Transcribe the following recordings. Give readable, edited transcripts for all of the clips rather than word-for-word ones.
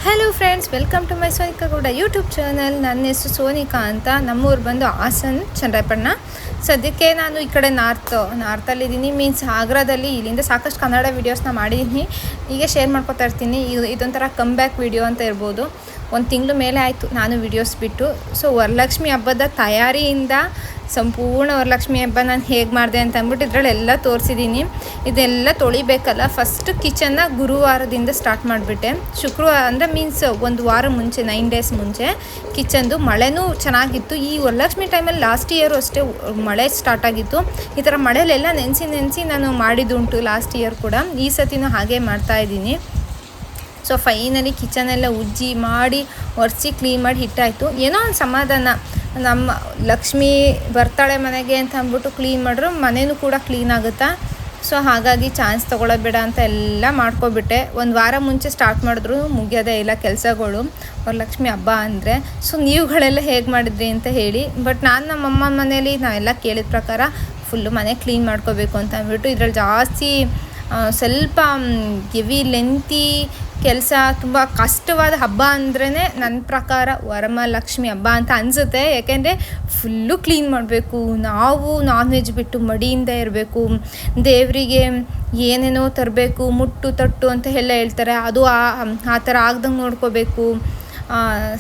Hello friends, welcome to my Sonika Gowda YouTube channel. ನನ್ನ ಹೆಸರು ಸೋನಿಕಾ ಅಂತ. ನಮ್ಮೂರು ಬಂದು ಹಾಸನ್, ಚನ್ನರಾಯಪಟ್ಟಣ. ಸದ್ಯಕ್ಕೆ ನಾನು ಈ ಕಡೆ ನಾರ್ತಲ್ಲಿದ್ದೀನಿ, ಮೀನ್ಸ್ ಆಗ್ರಾದಲ್ಲಿ. ಇಲ್ಲಿಂದ ಸಾಕಷ್ಟು ಕನ್ನಡ ವೀಡಿಯೋಸ್ನ ಮಾಡಿದ್ದೀನಿ, ಹೀಗೆ ಶೇರ್ ಮಾಡ್ಕೊತಾ ಇರ್ತೀನಿ. ಇದೊಂಥರ ಕಮ್ ಬ್ಯಾಕ್ ವೀಡಿಯೋ ಅಂತ ಇರ್ಬೋದು. ಒಂದು ತಿಂಗಳು ಮೇಲೆ ಆಯಿತು ನಾನು ವೀಡಿಯೋಸ್ ಬಿಟ್ಟು. ಸೊ ವರಲಕ್ಷ್ಮಿ ಹಬ್ಬದ ತಯಾರಿಯಿಂದ ಸಂಪೂರ್ಣ ವರಲಕ್ಷ್ಮಿ ಹಬ್ಬ ನಾನು ಹೇಗೆ ಮಾಡಿದೆ ಅಂತ ಅಂದ್ಬಿಟ್ಟು ಇದರಲ್ಲೆಲ್ಲ ತೋರಿಸಿದ್ದೀನಿ. ಇದೆಲ್ಲ ತೊಳಿಬೇಕಲ್ಲ. ಫಸ್ಟ್ ಕಿಚನ್ನ ಗುರುವಾರದಿಂದ ಸ್ಟಾರ್ಟ್ ಮಾಡಿಬಿಟ್ಟೆ. ಶುಕ್ರವಾರ ಅಂದರೆ ಮೀನ್ಸ್ ಒಂದು ವಾರ ಮುಂಚೆ, 9 ಡೇಸ್ ಮುಂಚೆ ಕಿಚನ್ದು. ಮಳೆನೂ ಚೆನ್ನಾಗಿತ್ತು ಈ ವರಲಕ್ಷ್ಮಿ ಟೈಮಲ್ಲಿ. ಲಾಸ್ಟ್ ಇಯರು ಅಷ್ಟೇ ಮಳೆ ಸ್ಟಾರ್ಟ್ ಆಗಿತ್ತು. ಈ ಥರ ಮಳೆಯಲ್ಲೆಲ್ಲ ನೆನೆಸಿ ನಾನು ಮಾಡಿದ್ದುಂಟು ಲಾಸ್ಟ್ ಇಯರ್ ಕೂಡ. ಈ ಸತಿನೂ ಹಾಗೆ ಮಾಡ್ತಾಯಿದ್ದೀನಿ. ಸೊ ಫೈನಲಿ ಕಿಚನೆಲ್ಲ ಉಜ್ಜಿ ಮಾಡಿ ಒರೆಸಿ ಕ್ಲೀನ್ ಮಾಡಿ ಹಿಟ್ಟಾಯಿತು. ಏನೋ ಒಂದು ಸಮಾಧಾನ, ನಮ್ಮ ಲಕ್ಷ್ಮಿ ಬರ್ತಾಳೆ ಮನೆಗೆ ಅಂತ ಅಂದ್ಬಿಟ್ಟು ಕ್ಲೀನ್ ಮಾಡಿದ್ರು ಮನೆಯೂ ಕೂಡ ಕ್ಲೀನ್ ಆಗುತ್ತಾ. ಸೊ ಹಾಗಾಗಿ ಚಾನ್ಸ್ ತೊಗೊಳ್ಳೋಬೇಡ ಅಂತ ಎಲ್ಲ ಮಾಡ್ಕೊಬಿಟ್ಟೆ. ಒಂದು ವಾರ ಮುಂಚೆ ಸ್ಟಾರ್ಟ್ ಮಾಡಿದ್ರು ಮುಗಿಯೋದೇ ಇಲ್ಲ ಕೆಲಸಗಳು ವರಲಕ್ಷ್ಮಿ ಹಬ್ಬ ಅಂದರೆ. ಸೊ ನೀವುಗಳೆಲ್ಲ ಹೇಗೆ ಮಾಡಿದ್ರಿ ಅಂತ ಹೇಳಿ. ಬಟ್ ನಾನು ನಮ್ಮಮ್ಮ ಮನೇಲಿ ನಾವೆಲ್ಲ ಕೇಳಿದ ಪ್ರಕಾರ ಫುಲ್ಲು ಮನೆ ಕ್ಲೀನ್ ಮಾಡ್ಕೋಬೇಕು ಅಂತ ಅಂದ್ಬಿಟ್ಟು ಇದರಲ್ಲಿ ಜಾಸ್ತಿ ಸ್ವಲ್ಪ ಹೆವಿ ಲೆಂತಿ ಕೆಲಸ, ತುಂಬ ಕಷ್ಟವಾದ ಹಬ್ಬ ಅಂದ್ರೇ ನನ್ನ ಪ್ರಕಾರ ವರಮಹಾಲಕ್ಷ್ಮಿ ಹಬ್ಬ ಅಂತ ಅನಿಸುತ್ತೆ. ಯಾಕೆಂದರೆ ಫುಲ್ಲು ಕ್ಲೀನ್ ಮಾಡಬೇಕು. ನಾವು ನಾನ್ ವೆಜ್ ಬಿಟ್ಟು ಮಡಿಯಿಂದ ಇರಬೇಕು. ದೇವರಿಗೆ ಏನೇನೋ ತರಬೇಕು, ಮುಟ್ಟು ತಟ್ಟು ಅಂತ ಎಲ್ಲ ಹೇಳ್ತಾರೆ. ಅದು ಆ ಥರ ಆಗ್ದಂಗೆ ನೋಡ್ಕೋಬೇಕು.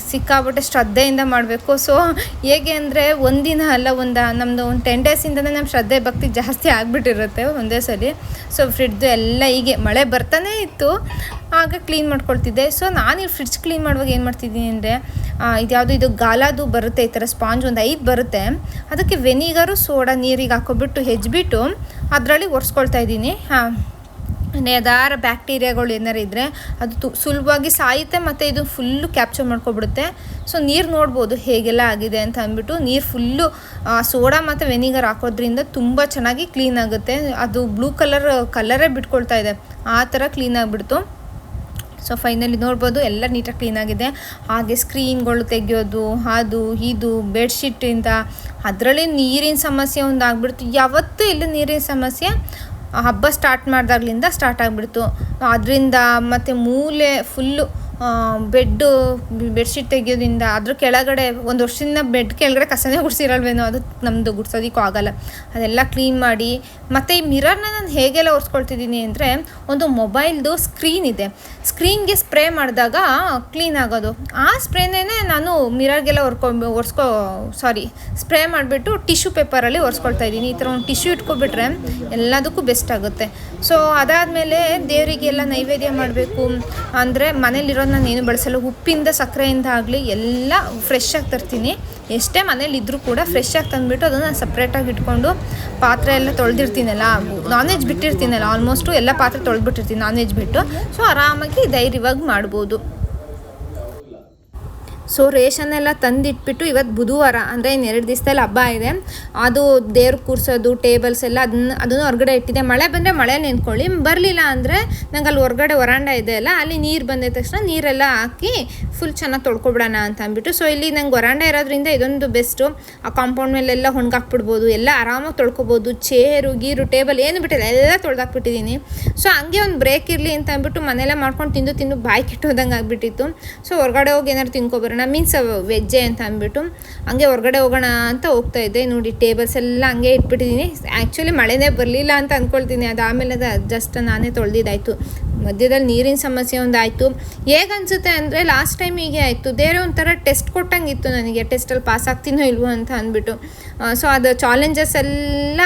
ಸಿಕ್ಕಾಬಿಟ್ಟೆ ಶ್ರದ್ಧೆಯಿಂದ ಮಾಡಬೇಕು. ಸೊ ಹೇಗೆ ಅಂದರೆ ಒಂದಿನ ಅಲ್ಲ, ನಮ್ಮದು ಒಂದು 10 ಡೇಸಿಂದನೇ ನಮ್ಮ ಶ್ರದ್ಧೆ ಭಕ್ತಿ ಜಾಸ್ತಿ ಆಗಿಬಿಟ್ಟಿರುತ್ತೆ ಒಂದೇ ಸಲ. ಸೊ ಫ್ರಿಡ್ಜು ಎಲ್ಲ ಹೀಗೆ ಮಳೆ ಬರ್ತಾನೇ ಇತ್ತು, ಆಗ ಕ್ಲೀನ್ ಮಾಡ್ಕೊಳ್ತಿದ್ದೆ. ಸೊ ನಾನು ಫ್ರಿಡ್ಜ್ ಕ್ಲೀನ್ ಮಾಡುವಾಗ ಏನು ಮಾಡ್ತಿದ್ದೀನಿ ಅಂದರೆ, ಇದು ಗಾಲಾದು ಬರುತ್ತೆ, ಈ ಥರ ಸ್ಪಾಂಜ್ ಒಂದು 5 ಬರುತ್ತೆ. ಅದಕ್ಕೆ ವೆನಿಗರು ಸೋಡಾ ನೀರಿಗೆ ಹಾಕೊಬಿಟ್ಟು ಹೆಜ್ಬಿಟ್ಟು ಅದರಲ್ಲಿ ಒರೆಸ್ಕೊಳ್ತಾ ಇದ್ದೀನಿ. ಯಾವ್ದಾರ ಬ್ಯಾಕ್ಟೀರಿಯಾಗಳು ಏನಾರು ಇದ್ದರೆ ಅದು ಸುಲಭವಾಗಿ ಸಾಯುತ್ತೆ, ಮತ್ತು ಇದು ಫುಲ್ಲು ಕ್ಯಾಪ್ಚರ್ ಮಾಡ್ಕೊಬಿಡುತ್ತೆ. ಸೊ ನೀರು ನೋಡ್ಬೋದು ಹೇಗೆಲ್ಲ ಆಗಿದೆ ಅಂತ ಅಂದ್ಬಿಟ್ಟು. ನೀರು ಫುಲ್ಲು ಸೋಡಾ ಮತ್ತು ವೆನಿಗರ್ ಹಾಕೋದ್ರಿಂದ ತುಂಬ ಚೆನ್ನಾಗಿ ಕ್ಲೀನ್ ಆಗುತ್ತೆ. ಅದು ಬ್ಲೂ ಕಲರೇ ಬಿಟ್ಕೊಳ್ತಾ ಇದೆ, ಆ ಥರ ಕ್ಲೀನ್ ಆಗಿಬಿಡ್ತು. ಸೊ ಫೈನಲಿ ನೋಡ್ಬೋದು ಎಲ್ಲ ನೀಟಾಗಿ ಕ್ಲೀನಾಗಿದೆ. ಹಾಗೆ ಸ್ಕ್ರೀನ್ಗಳು ತೆಗೆಯೋದು, ಅದು ಇದು ಬೆಡ್ಶೀಟಿಂದ ಅದರಲ್ಲಿ ನೀರಿನ ಸಮಸ್ಯೆ ಒಂದು ಆಗಿಬಿಡ್ತು. ಯಾವತ್ತೂ ಇಲ್ಲ ನೀರಿನ ಸಮಸ್ಯೆ, ಹಬ್ಬ ಸ್ಟಾರ್ಟ್ ಮಾಡಿದಾಗ್ಲಿಂದ ಸ್ಟಾರ್ಟ್ ಆಗಿಬಿಡ್ತು. ಅದರಿಂದ ಮತ್ತು ಮೂಲೆ ಫುಲ್ಲು ಬೆಡ್ಶೀಟ್ ತೆಗಿಯೋದ್ರಿಂದ ಅದ್ರ ಕೆಳಗಡೆ ಒಂದು ವರ್ಷದಿಂದ ಬೆಡ್ ಕೆಳಗಡೆ ಕಸನೇ ಗುಡಿಸಿರಲ್ವೇನೋ, ಅದು ನಮ್ಮದು ಗುಡ್ಸೋದಕ್ಕೂ ಆಗೋಲ್ಲ. ಅದೆಲ್ಲ ಕ್ಲೀನ್ ಮಾಡಿ, ಮತ್ತು ಈ ಮಿರರ್ನ ನಾನು ಹೇಗೆಲ್ಲ ಒರೆಸ್ಕೊಳ್ತಿದ್ದೀನಿ ಅಂದರೆ, ಒಂದು ಮೊಬೈಲ್ದು ಸ್ಕ್ರೀನ್ ಇದೆ, ಸ್ಕ್ರೀನ್ಗೆ ಸ್ಪ್ರೇ ಮಾಡಿದಾಗ ಕ್ಲೀನ್ ಆಗೋದು. ಆ ಸ್ಪ್ರೇನೇ ನಾನು ಮಿರರ್ಗೆಲ್ಲ ಸ್ಪ್ರೇ ಮಾಡಿಬಿಟ್ಟು ಟಿಶ್ಯೂ ಪೇಪರಲ್ಲಿ ಒರೆಸ್ಕೊಳ್ತಾ ಇದ್ದೀನಿ. ಈ ಥರ ಒಂದು ಟಿಶ್ಯೂ ಇಟ್ಕೊಬಿಟ್ರೆ ಎಲ್ಲದಕ್ಕೂ ಬೆಸ್ಟ್ ಆಗುತ್ತೆ. ಸೊ ಅದಾದಮೇಲೆ ದೇವರಿಗೆಲ್ಲ ನೈವೇದ್ಯ ಮಾಡಬೇಕು ಅಂದರೆ ಮನೇಲಿರೋ ನಾನು ಏನು ಬಳಸಲ್ಲ. ಉಪ್ಪಿಂದ ಸಕ್ಕರೆಯಿಂದ ಆಗಲಿ ಎಲ್ಲ ಫ್ರೆಶ್ ಆಗಿ ತರ್ತೀನಿ. ಎಷ್ಟೇ ಮನೇಲಿ ಇದ್ದರೂ ಕೂಡ ಫ್ರೆಶ್ ಆಗಿ ತಂದುಬಿಟ್ಟು ಅದನ್ನು ಸಪ್ರೇಟಾಗಿ ಇಟ್ಕೊಂಡು ಪಾತ್ರೆ ಎಲ್ಲ ತೊಳೆದಿರ್ತೀನಲ್ಲ, ನಾನ್ ವೆಜ್ ಬಿಟ್ಟಿರ್ತೀನಲ್ಲ, ಆಲ್ಮೋಸ್ಟು ಎಲ್ಲ ಪಾತ್ರೆ ತೊಳೆದ್ಬಿಟ್ಟಿರ್ತೀನಿ ನಾನ್ ವೆಜ್ ಬಿಟ್ಟು. ಸೊ ಆರಾಮಾಗಿ ಧೈರ್ಯವಾಗಿ ಮಾಡ್ಬೋದು. ಸೊ ರೇಷನ್ನೆಲ್ಲ ತಂದಿಟ್ಬಿಟ್ಟು ಇವತ್ತು ಬುಧವಾರ ಅಂದರೆ ಇನ್ನು 2 ದಿವಸದಲ್ಲಿ ಹಬ್ಬ ಇದೆ. ಅದು ದೇವ್ರು ಕೂರಿಸೋದು, ಟೇಬಲ್ಸ್ ಎಲ್ಲ ಅದನ್ನು ಹೊರಗಡೆ ಇಟ್ಟಿದೆ. ಮಳೆ ಬಂದರೆ ಮಳೆ ನಿಂತ್ಕೊಳ್ಳಿ, ಬರಲಿಲ್ಲ ಅಂದರೆ ನಂಗೆ ಅಲ್ಲಿ ಹೊರಗಡೆ ವರಾಂಡ ಇದೆ ಅಲ್ಲ, ಅಲ್ಲಿ ನೀರು ಬಂದಿದ ತಕ್ಷಣ ನೀರೆಲ್ಲ ಹಾಕಿ ಫುಲ್ ಚೆನ್ನಾಗಿ ತೊಳ್ಕೊಬಿಡೋಣ ಅಂತ ಅಂದ್ಬಿಟ್ಟು. ಸೊ ಇಲ್ಲಿ ನಂಗೆ ವರಾಂಡ ಇರೋದ್ರಿಂದ ಇದೊಂದು ಬೆಸ್ಟು. ಆ ಕಾಂಪೌಂಡ್ ಮೇಲೆಲ್ಲ ಹೊಣ್ಗಾಕ್ಬಿಡ್ಬೋದು, ಎಲ್ಲ ಆರಾಮಾಗಿ ತೊಳ್ಕೊಬೋದು. ಚೇರು ಗೀರು ಟೇಬಲ್ ಏನು ಬಿಟ್ಟಿಲ್ಲ, ಎಲ್ಲ ತೊಳ್ದಾಕ್ಬಿಟ್ಟಿದ್ದೀನಿ. ಸೊ ಹಂಗೆ ಒಂದು ಬ್ರೇಕ್ ಇರಲಿ ಅಂತ ಅಂದ್ಬಿಟ್ಟು ಮನೆಯಲ್ಲ ಮಾಡ್ಕೊಂಡು ತಿಂದು ಬಾಯಿ ಕೆಟ್ಟೋದಂಗೆ ಆಗಿಬಿಟ್ಟಿತ್ತು. ಸೊ ಹೊರಗಡೆ ಹೋಗಿ ಏನಾದ್ರು ತಿನ್ಕೊಬರೋಣ, ಮೀನ್ಸ್ ವೆಜ್ಜೆ ಅಂತ ಅಂದ್ಬಿಟ್ಟು ಹಂಗೆ ಹೊರಗಡೆ ಹೋಗೋಣ ಅಂತ ಹೋಗ್ತಾಯಿದ್ದೆ. ನೋಡಿ ಟೇಬಲ್ಸ್ ಎಲ್ಲ ಹಂಗೆ ಇಟ್ಬಿಟ್ಟಿದ್ದೀನಿ. ಆ್ಯಕ್ಚುಲಿ ಮಳೆನೇ ಬರಲಿಲ್ಲ ಅಂತ ಅಂದ್ಕೊಳ್ತೀನಿ. ಅದಾದಮೇಲೆ ಜಸ್ಟ್ ನಾನೇ ತೊಳೆದಿದ್ದಾಯಿತು. ಮಧ್ಯದಲ್ಲಿ ನೀರಿನ ಸಮಸ್ಯೆ ಒಂದಾಯಿತು. ಹೇಗೆ ಅನಿಸುತ್ತೆ ಅಂದರೆ, ಲಾಸ್ಟ್ ಟೈಮ್ ಹೀಗೆ ಆಯಿತು. ಬೇರೆ ಒಂಥರ ಟೆಸ್ಟ್ ಕೊಟ್ಟಂಗಿತ್ತು ನನಗೆ, ಟೆಸ್ಟಲ್ಲಿ ಪಾಸ್ ಆಗ್ತೀನೋ ಇಲ್ವೋ ಅಂತ ಅಂದ್ಬಿಟ್ಟು. ಸೊ ಅದು ಚಾಲೆಂಜಸ್ ಎಲ್ಲ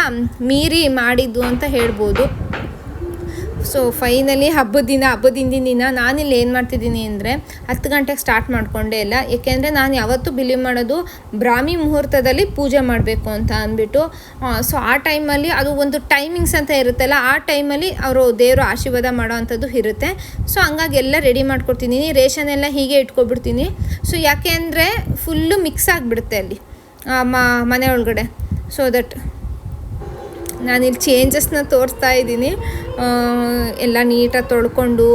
ಮೀರಿ ಮಾಡಿದ್ದು ಅಂತ ಹೇಳ್ಬೋದು. ಸೊ ಫೈನಲಿ ಹಬ್ಬದ ದಿನ ನಾನಿಲ್ಲಿ ಏನು ಮಾಡ್ತಿದ್ದೀನಿ ಅಂದರೆ, 10 ಗಂಟೆಗೆ ಸ್ಟಾರ್ಟ್ ಮಾಡಿಕೊಂಡೆ ಎಲ್ಲ. ಏಕೆಂದರೆ ನಾನು ಯಾವತ್ತೂ ಬಿಲೀವ್ ಮಾಡೋದು ಬ್ರಾಹ್ಮಿ ಮುಹೂರ್ತದಲ್ಲಿ ಪೂಜೆ ಮಾಡಬೇಕು ಅಂತ ಅಂದ್ಬಿಟ್ಟು. ಸೊ ಆ ಟೈಮಲ್ಲಿ ಅದು ಒಂದು ಟೈಮಿಂಗ್ಸ್ ಅಂತ ಇರುತ್ತಲ್ಲ, ಆ ಟೈಮಲ್ಲಿ ಅವರು ದೇವರು ಆಶೀರ್ವಾದ ಮಾಡೋ ಅಂಥದ್ದು ಇರುತ್ತೆ. ಸೊ ಹಂಗಾಗಿ ಎಲ್ಲ ರೆಡಿ ಮಾಡ್ಕೊಡ್ತೀನಿ. ರೇಷನ್ ಎಲ್ಲ ಹೀಗೆ ಇಟ್ಕೊಬಿಡ್ತೀನಿ. ಸೊ ಯಾಕೆ ಅಂದರೆ ಫುಲ್ಲು ಮಿಕ್ಸ್ ಆಗಿಬಿಡುತ್ತೆ ಅಲ್ಲಿ ಮನೆ ಒಳಗಡೆ. ಸೊ ದಟ್ ನಾನಿಲ್ಲಿ ಚೇಂಜಸ್ನ ತೋರಿಸ್ತಾ ಇದ್ದೀನಿ. ಎಲ್ಲ ನೀಟಾಗಿ ತೊಳ್ಕೊಂಡು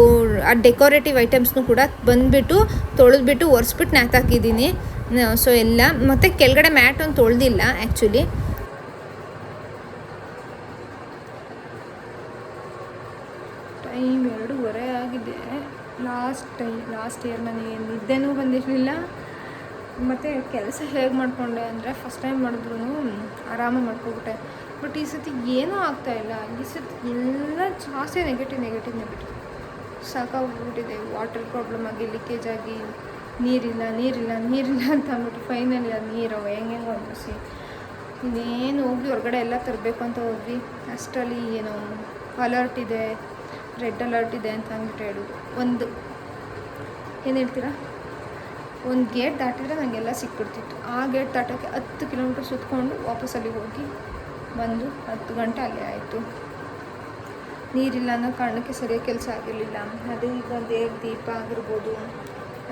ಆ ಡೆಕೋರೇಟಿವ್ ಐಟಮ್ಸ್ನೂ ಕೂಡ ಬಂದುಬಿಟ್ಟು ತೊಳೆದ್ಬಿಟ್ಟು ಒರೆಸ್ಬಿಟ್ಟು ನೇತಾಕಿದ್ದೀನಿ. ಸೊ ಎಲ್ಲ ಮತ್ತು ಕೆಳಗಡೆ ಮ್ಯಾಟ್ ಒಂದು ತೊಳೆದಿಲ್ಲ ಆ್ಯಕ್ಚುಲಿ. ಟೈಮ್ 2:30 ಆಗಿದೆ. ಲಾಸ್ಟ್ ಲಾಸ್ಟ್ ಇಯರ್ ನನಗೆ ನಿದ್ದೆನೂ ಬಂದಿರಲಿಲ್ಲ. ಮತ್ತು ಕೆಲಸ ಹೇಗೆ ಮಾಡಿಕೊಂಡೆ ಅಂದರೆ ಫಸ್ಟ್ ಟೈಮ್ ಮಾಡಿದ್ರು ಆರಾಮಾಗಿ ಮಾಡ್ಕೊಬಿಟ್ಟೆ. ಬಟ್ ಈ ಸತಿ ಏನೂ ಆಗ್ತಾಯಿಲ್ಲ. ಈ ಸತಿ ಎಲ್ಲ ಜಾಸ್ತಿ ನೆಗೆಟಿವ್ ಸಾಕಾಗ್ಬಿಟ್ಟಿದೆ. ವಾಟರ್ ಪ್ರಾಬ್ಲಮ್ ಆಗಿ, ಲೀಕೇಜ್ ಆಗಿ, ನೀರಿಲ್ಲ ಅಂತ ಅಂದ್ಬಿಟ್ಟು ಫೈನಲಿ ಅದು ನೀರು ಹೆಂಗೆ ಹೊಂದಿಸಿ ಇನ್ನೇನು ಹೋಗಿ ಹೊರಗಡೆ ಎಲ್ಲ ತರಬೇಕು ಅಂತ ಹೋದ್ವಿ. ಅಷ್ಟರಲ್ಲಿ ಏನೋ ಅಲರ್ಟ್ ಇದೆ, ರೆಡ್ ಅಲರ್ಟ್ ಇದೆ ಅಂತ ಅಂದ್ಬಿಟ್ಟು ಹೇಳೋದು. ಏನು ಹೇಳ್ತೀರಾ, ಒಂದು ಗೇಟ್ ದಾಟಿದ್ರೆ ನನಗೆಲ್ಲ ಸಿಕ್ಬಿಡ್ತಿತ್ತು. ಆ ಗೇಟ್ ದಾಟೋಕ್ಕೆ 10 ಕಿಲೋಮೀಟ್ರ್ ಸುತ್ತಕೊಂಡು ವಾಪಸ್ ಅಲ್ಲಿಗೆ ಹೋಗಿ ಬಂದು 10 ಗಂಟೆ ಅಲ್ಲೇ ಆಯಿತು. ನೀರಿಲ್ಲ ಅನ್ನೋ ಕಾರಣಕ್ಕೆ ಸರಿಯಾಗಿ ಕೆಲಸ ಆಗಿರಲಿಲ್ಲ. ಅದು ಈಗ ದೇವ್ರ ದೀಪ ಆಗಿರ್ಬೋದು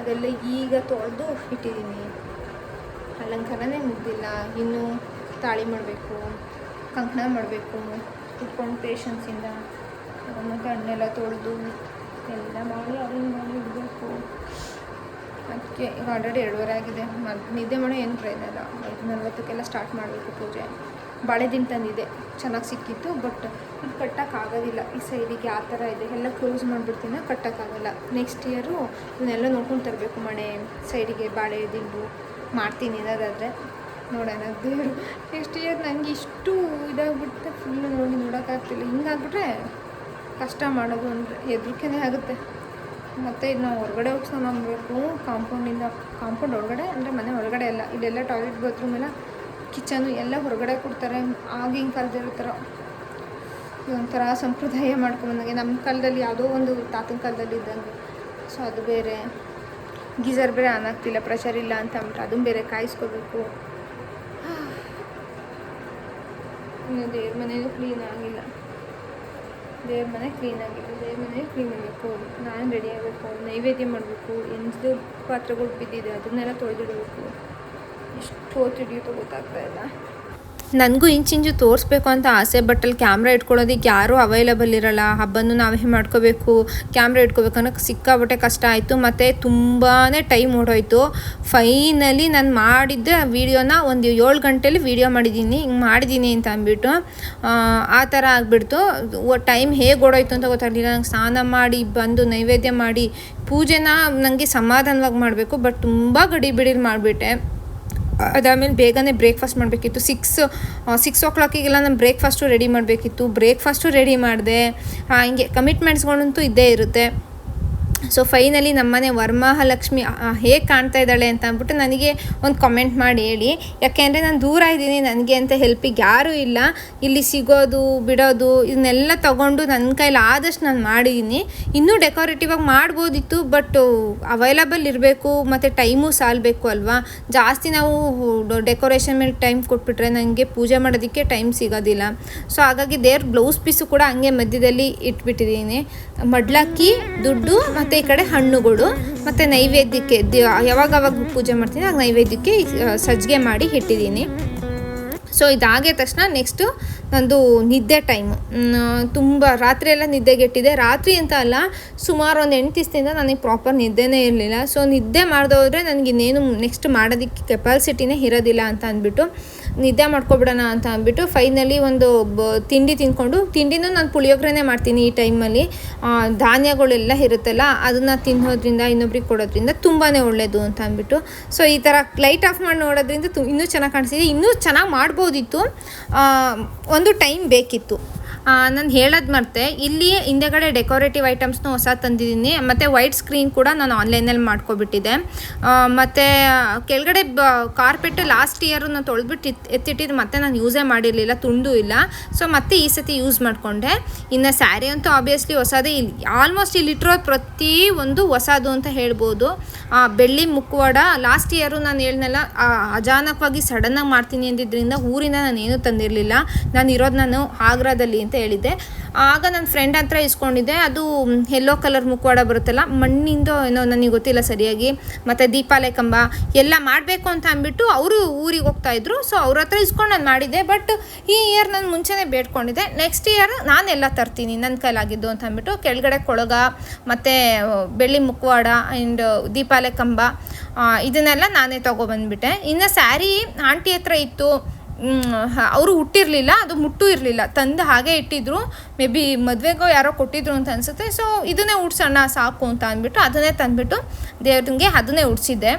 ಅದೆಲ್ಲ ಈಗ ತೊಳೆದು ಇಟ್ಟಿದ್ದೀನಿ. ಅಲಂಕಾರನೇ ಮುಗ್ದಿಲ್ಲ. ಇನ್ನೂ ತಾಳಿ ಮಾಡಬೇಕು, ಕಂಕಣ ಮಾಡಬೇಕು, ಇಟ್ಕೊಂಡು ಪೇಷನ್ಸಿಂದ ಮತ್ತು ಹಣ್ಣೆಲ್ಲ ತೊಳೆದು ಎಲ್ಲ ಮಾಡಿ ಅರೇಂಜ್ ಮಾಡಿ ಇಡಬೇಕು. ಅದಕ್ಕೆ ಈಗ ಆಲ್ರೆಡಿ 2:30 ಆಗಿದೆ. ನಿದ್ದೆ ಮಾಡೋ ಏನು ಪ್ರಯೋಜನ ಇಲ್ಲ. 5:40ಕ್ಕೆಲ್ಲ ಸ್ಟಾರ್ಟ್ ಮಾಡಬೇಕು ಪೂಜೆ. ಬಾಳೆದಿನ ತಂದಿದೆ, ಚೆನ್ನಾಗಿ ಸಿಕ್ಕಿತ್ತು. ಬಟ್ ಇದು ಕಟ್ಟೋಕ್ಕಾಗೋದಿಲ್ಲ. ಈ ಸೈಡಿಗೆ ಆ ಥರ ಇದೆ, ಎಲ್ಲ ಕ್ಲೋಸ್ ಮಾಡಿಬಿಡ್ತೀನಿ, ಕಟ್ಟೋಕ್ಕಾಗಲ್ಲ. ನೆಕ್ಸ್ಟ್ ಇಯರು ಇವನ್ನೆಲ್ಲ ನೋಡ್ಕೊಂಡು ತರಬೇಕು. ಮನೆ ಸೈಡಿಗೆ ಬಾಳೆ ದಿಂಬು ಮಾಡ್ತೀನಿ ಅನ್ನೋದಾದರೆ ನೋಡೋಣ. ದೇವರು ನೆಕ್ಸ್ಟ್ ಇಯರ್ ನನಗೆ ಇಷ್ಟು ಇದಾಗ್ಬಿಡುತ್ತೆ, ಫುಲ್ಲು ನೋಡೋಕ್ಕಾಗ್ತಿಲ್ಲ. ಹಿಂಗಾಗ್ಬಿಟ್ರೆ ಕಷ್ಟ ಮಾಡೋದು ಅಂದರೆ ಹೆದರಿಕೆನೇ ಆಗುತ್ತೆ. ಮತ್ತು ಇದು ನಾವು ಹೊರಗಡೆ ಹೋಗಿ ಸ್ನಾನ ಮಾಡಬೇಕು. ಕಾಂಪೌಂಡ್ ಒಳಗಡೆ ಅಂದರೆ ಮನೆ ಹೊರಗಡೆ ಎಲ್ಲ, ಇಲ್ಲೆಲ್ಲ ಟಾಯ್ಲೆಟ್ ಬಾತ್ರೂಮ್ ಎಲ್ಲ, ಕಿಚನು ಎಲ್ಲ ಹೊರಗಡೆ ಕೊಡ್ತಾರೆ. ಆಗಿನ ಕಾಲದಿರೋ ಥರ ಒಂಥರ ಸಂಪ್ರದಾಯ ಮಾಡ್ಕೊಂಬಂದಂಗೆ. ನಮ್ಮ ಕಾಲದಲ್ಲಿ ಯಾವುದೋ ಒಂದು ತಾತನ ಕಾಲದಲ್ಲಿ ಇದ್ದಂಗೆ. ಸೊ ಅದು ಬೇರೆ, ಗೀಝರ್ ಬೇರೆ ಆನ್ ಆಗ್ತಿಲ್ಲ, ಪ್ರೆಷರ್ ಇಲ್ಲ ಅಂತ ಅಂದ್ಬಿಟ್ಟು ಅದನ್ನು ಬೇರೆ ಕಾಯಿಸ್ಕೋಬೇಕು. ಇನ್ನು ದೇವ್ರ ಮನೆಯೂ ಕ್ಲೀನ್ ಆಗಿಲ್ಲ. ದೇವ್ರ ಮನೆ ಕ್ಲೀನ್ ಆಗಬೇಕು. ನಾನು ರೆಡಿ ಆಗಬೇಕು, ನೈವೇದ್ಯ ಮಾಡಬೇಕು. ಎಂಟು ಪಾತ್ರೆಗಳು ಬಿದ್ದಿದೆ, ಅದನ್ನೆಲ್ಲ ತೊಳೆದಿಡಬೇಕು. ಎಷ್ಟು ಹೊತ್ತು ಹಿಡಿಯುತ್ತೋ ಗೊತ್ತಾಗ್ತಾಯಿಲ್ಲ. ನನಗೂ ಇಂಚಿಂಚು ತೋರಿಸ್ಬೇಕು ಅಂತ ಆಸೆ. ಬಟ್ ಅಲ್ಲಿ ಕ್ಯಾಮ್ರಾ ಇಟ್ಕೊಳ್ಳೋದಕ್ಕೆ ಯಾರೂ ಅವೈಲಬಲ್ ಇರೋಲ್ಲ. ಹಬ್ಬನೂ ನಾವೇ ಮಾಡ್ಕೋಬೇಕು, ಕ್ಯಾಮ್ರಾ ಇಟ್ಕೋಬೇಕು ಅನ್ನೋಕ್ಕೆ ಸಿಕ್ಕಾಬಟ್ಟೆ ಕಷ್ಟ ಆಯಿತು. ಮತ್ತು ತುಂಬಾ ಟೈಮ್ ಓಡೋಯ್ತು. ಫೈನಲಿ ನಾನು ಮಾಡಿದ್ದೆ ವೀಡಿಯೋನ ಒಂದು 7 ಗಂಟೆಲಿ ವೀಡಿಯೋ ಮಾಡಿದ್ದೀನಿ. ಹಿಂಗೆ ಮಾಡಿದ್ದೀನಿ ಅಂತ ಅಂದ್ಬಿಟ್ಟು ಆ ಥರ ಆಗಿಬಿಡ್ತು. ಟೈಮ್ ಹೇಗೆ ಓಡೋಯ್ತು ಅಂತ ಗೊತ್ತಾಗಲಿಲ್ಲ. ನಂಗೆ ಸ್ನಾನ ಮಾಡಿ ಬಂದು ನೈವೇದ್ಯ ಮಾಡಿ ಪೂಜೆನ ನನಗೆ ಸಮಾಧಾನವಾಗಿ ಮಾಡಬೇಕು. ಬಟ್ ತುಂಬ ಗಡಿಬಿಡಿಲಿ ಮಾಡಿಬಿಟ್ಟೆ. ಅದಾದಮೇಲೆ ಬೇಗನೆ ಬ್ರೇಕ್ಫಾಸ್ಟ್ ಮಾಡಬೇಕಿತ್ತು. 6 o'clockಗೆಲ್ಲ ನಾನು ಬ್ರೇಕ್ಫಾಸ್ಟು ರೆಡಿ ಮಾಡಬೇಕಿತ್ತು. ಬ್ರೇಕ್ಫಾಸ್ಟು ರೆಡಿ ಮಾಡಿದೆ. ಹಿಂಗೆ ಕಮಿಟ್ಮೆಂಟ್ಸ್ಗಳಂತೂ ಇದ್ದೇ ಇರುತ್ತೆ. ಸೊ ಫೈನಲಿ ನಮ್ಮನೆ ವರಮಹಾಲಕ್ಷ್ಮಿ ಹೇಗೆ ಕಾಣ್ತಾ ಇದ್ದಾಳೆ ಅಂತ ಅಂದ್ಬಿಟ್ಟು ನನಗೆ ಒಂದು ಕಾಮೆಂಟ್ ಮಾಡಿ ಹೇಳಿ. ಯಾಕೆಂದರೆ ನಾನು ದೂರ ಇದ್ದೀನಿ, ನನಗೆ ಅಂತ ಹೆಲ್ಪಿಗೆ ಯಾರೂ ಇಲ್ಲ. ಇಲ್ಲಿ ಸಿಗೋದು ಬಿಡೋದು ಇದನ್ನೆಲ್ಲ ತೊಗೊಂಡು ನನ್ನ ಕೈಲಿ ಆದಷ್ಟು ನಾನು ಮಾಡಿದ್ದೀನಿ. ಇನ್ನೂ ಡೆಕೋರೇಟಿವ್ ಆಗಿ ಮಾಡ್ಬೋದಿತ್ತು. ಬಟ್ ಅವೈಲಬಲ್ ಇರಬೇಕು ಮತ್ತು ಟೈಮು ಸಾಲಬೇಕು ಅಲ್ವಾ. ಜಾಸ್ತಿ ನಾವು ಡೆಕೋರೇಷನ್ ಮೇಲೆ ಟೈಮ್ ಕೊಟ್ಬಿಟ್ರೆ ನನಗೆ ಪೂಜೆ ಮಾಡೋದಕ್ಕೆ ಟೈಮ್ ಸಿಗೋದಿಲ್ಲ. ಸೊ ಹಾಗಾಗಿ ದೇವ್ರ ಬ್ಲೌಸ್ ಪೀಸು ಕೂಡ ಹಂಗೆ ಮಧ್ಯದಲ್ಲಿ ಇಟ್ಬಿಟ್ಟಿದ್ದೀನಿ. ಮಡ್ಲಕ್ಕಿ, ದುಡ್ಡು ಮತ್ತು ಈ ಕಡೆ ಹಣ್ಣುಗಳು ಮತ್ತು ನೈವೇದ್ಯಕ್ಕೆ ಯಾವಾಗವಾಗ ಪೂಜೆ ಮಾಡ್ತೀನಿ ಆಗ ನೈವೇದ್ಯಕ್ಕೆ ಸಜ್ಜಿಗೆ ಮಾಡಿ ಇಟ್ಟಿದ್ದೀನಿ. ಸೊ ಇದಾಗಿದ ತಕ್ಷಣ ನೆಕ್ಸ್ಟು ನಂದು ನಿದ್ದೆ ಟೈಮು. ತುಂಬ ರಾತ್ರಿ ಎಲ್ಲ ನಿದ್ದೆಗೆಟ್ಟಿದೆ. ರಾತ್ರಿ ಅಂತ ಅಲ್ಲ, ಸುಮಾರು ಒಂದು 8 ದಿವಸದಿಂದ ನನಗೆ ಪ್ರಾಪರ್ ನಿದ್ದೆನೇ ಇರಲಿಲ್ಲ. ಸೊ ನಿದ್ದೆ ಮಾಡಿದೋದ್ರೆ ನನಗಿನ್ನೇನು ನೆಕ್ಸ್ಟ್ ಮಾಡೋದಕ್ಕೆ ಕೆಪಾಸಿಟಿನೇ ಇರೋದಿಲ್ಲ ಅಂತ ಅಂದ್ಬಿಟ್ಟು ನಿದ್ದೆ ಮಾಡ್ಕೊಬಿಡೋಣ ಅಂತ ಅಂದ್ಬಿಟ್ಟು ಫೈನಲಿ ಒಂದು ತಿಂಡಿ ತಿಂದ್ಕೊಂಡು, ತಿಂಡಿನೂ ನಾನು ಪುಳಿಯೋಗರೆನೇ ಮಾಡ್ತೀನಿ ಈ ಟೈಮಲ್ಲಿ. ಧಾನ್ಯಗಳೆಲ್ಲ ಇರುತ್ತಲ್ಲ ಅದನ್ನು ತಿನ್ನೋದ್ರಿಂದ ಇನ್ನೊಬ್ರಿಗೆ ಕೊಡೋದ್ರಿಂದ ತುಂಬಾ ಒಳ್ಳೆಯದು ಅಂತ ಅಂದ್ಬಿಟ್ಟು ಸೊ ಈ ಥರ ಲೈಟ್ ಆಫ್ ಮಾಡಿ ನೋಡೋದ್ರಿಂದ ಇನ್ನೂ ಚೆನ್ನಾಗಿ ಕಾಣಿಸ್ತಿದೆ. ಇನ್ನೂ ಚೆನ್ನಾಗಿ ಮಾಡ್ಬೋದಿತ್ತು, ಒಂದು ಟೈಮ್ ಬೇಕಿತ್ತು. ನಾನು ಹೇಳೋದು ಮರ್ತೆ, ಇಲ್ಲಿ ಹಿಂದೆಗಡೆ ಡೆಕೋರೇಟಿವ್ ಐಟಮ್ಸ್ನೂ ಹೊಸ ತಂದಿದ್ದೀನಿ. ಮತ್ತು ವೈಟ್ ಸ್ಕ್ರೀನ್ ಕೂಡ ನಾನು ಆನ್ಲೈನಲ್ಲಿ ಮಾಡ್ಕೊಬಿಟ್ಟಿದ್ದೆ. ಮತ್ತು ಕೆಳಗಡೆ ಕಾರ್ಪೆಟ್ ಲಾಸ್ಟ್ ಇಯರು ನಾನು ತೊಳೆದ್ಬಿಟ್ಟು ಎತ್ತಿಟ್ಟಿದ್ದು ಮತ್ತೆ ನಾನು ಯೂಸೇ ಮಾಡಿರಲಿಲ್ಲ, ತುಂಡು ಇಲ್ಲ. ಸೊ ಮತ್ತೆ ಈ ಸತಿ ಯೂಸ್ ಮಾಡಿಕೊಂಡೆ. ಇನ್ನು ಸ್ಯಾರಿ ಅಂತೂ ಆಬ್ವಿಯಸ್ಲಿ ಹೊಸದೇ. ಇಲ್ಲಿ ಆಲ್ಮೋಸ್ಟ್ ಇಲ್ಲಿಟ್ಟಿರೋ ಪ್ರತಿ ಒಂದು ಹೊಸದು ಅಂತ ಹೇಳ್ಬೋದು. ಬೆಳ್ಳಿ ಮುಖವಾಡ ಲಾಸ್ಟ್ ಇಯರು ನಾನು ಹೇಳಿದ್ನಲ್ಲ, ಅಚಾನಕವಾಗಿ ಸಡನ್ನಾಗಿ ಮಾಡ್ತೀನಿ ಅಂದಿದ್ದರಿಂದ ಊರಿಂದ ನಾನು ಏನೂ ತಂದಿರಲಿಲ್ಲ. ನಾನು ಇರೋದು ನಾನು ಆಗ್ರಾದಲ್ಲಿ ಅಂತ ಹೇಳಿದ್ದೆ. ಆಗ ನನ್ನ ಫ್ರೆಂಡ್ ಹತ್ರ ಇಸ್ಕೊಂಡಿದ್ದೆ. ಅದು ಯೆಲ್ಲೋ ಕಲರ್ ಮುಖವಾಡ ಬರುತ್ತಲ್ಲ, ಮಣ್ಣಿಂದ ಏನೋ ನನಗೆ ಗೊತ್ತಿಲ್ಲ ಸರಿಯಾಗಿ. ಮತ್ತು ದೀಪಾಲೆ ಕಂಬ ಎಲ್ಲ ಮಾಡಬೇಕು ಅಂತ ಅಂದ್ಬಿಟ್ಟು ಅವರು ಊರಿಗೆ ಹೋಗ್ತಾಯಿದ್ರು. ಸೊ ಅವ್ರ ಹತ್ರ ಇಸ್ಕೊಂಡು ನಾನು ಮಾಡಿದ್ದೆ. ಬಟ್ ಈ ಇಯರ್ ನಾನು ಮುಂಚೆನೇ ಬೇಡ್ಕೊಂಡಿದ್ದೆ, ನೆಕ್ಸ್ಟ್ ಇಯರ್ ನಾನೆಲ್ಲ ತರ್ತೀನಿ ನನ್ನ ಕೈಲಾಗಿದ್ದು ಅಂತ ಅಂದ್ಬಿಟ್ಟು ಕೆಳಗಡೆ ಕೊಳಗ ಮತ್ತು ಬೆಳ್ಳಿ ಮುಖವಾಡ ಆ್ಯಂಡ್ ದೀಪಾಲೆ ಕಂಬ ಇದನ್ನೆಲ್ಲ ನಾನೇ ತೊಗೊಬಂದ್ಬಿಟ್ಟೆ. ಇನ್ನು ಸ್ಯಾರಿ ಆಂಟಿ ಹತ್ರ ಇತ್ತು, ಅವರು ಹುಟ್ಟಿರಲಿಲ್ಲ, ಅದು ಮುಟ್ಟು ಇರಲಿಲ್ಲ, ತಂದು ಹಾಗೆ ಇಟ್ಟಿದ್ರು. ಮೇ ಬಿ ಮದುವೆಗೋ ಯಾರೋ ಕೊಟ್ಟಿದ್ರು ಅಂತ ಅನಿಸುತ್ತೆ. ಸೊ ಇದನ್ನೇ ಉಡ್ಸೋಣ ಸಾಕು ಅಂತ ಅಂದ್ಬಿಟ್ಟು ಅದನ್ನೇ ತಂದುಬಿಟ್ಟು ದೇವ್ರಿಗೆ ಅದನ್ನೇ ಉಡ್ಸಿದ್ದೆ.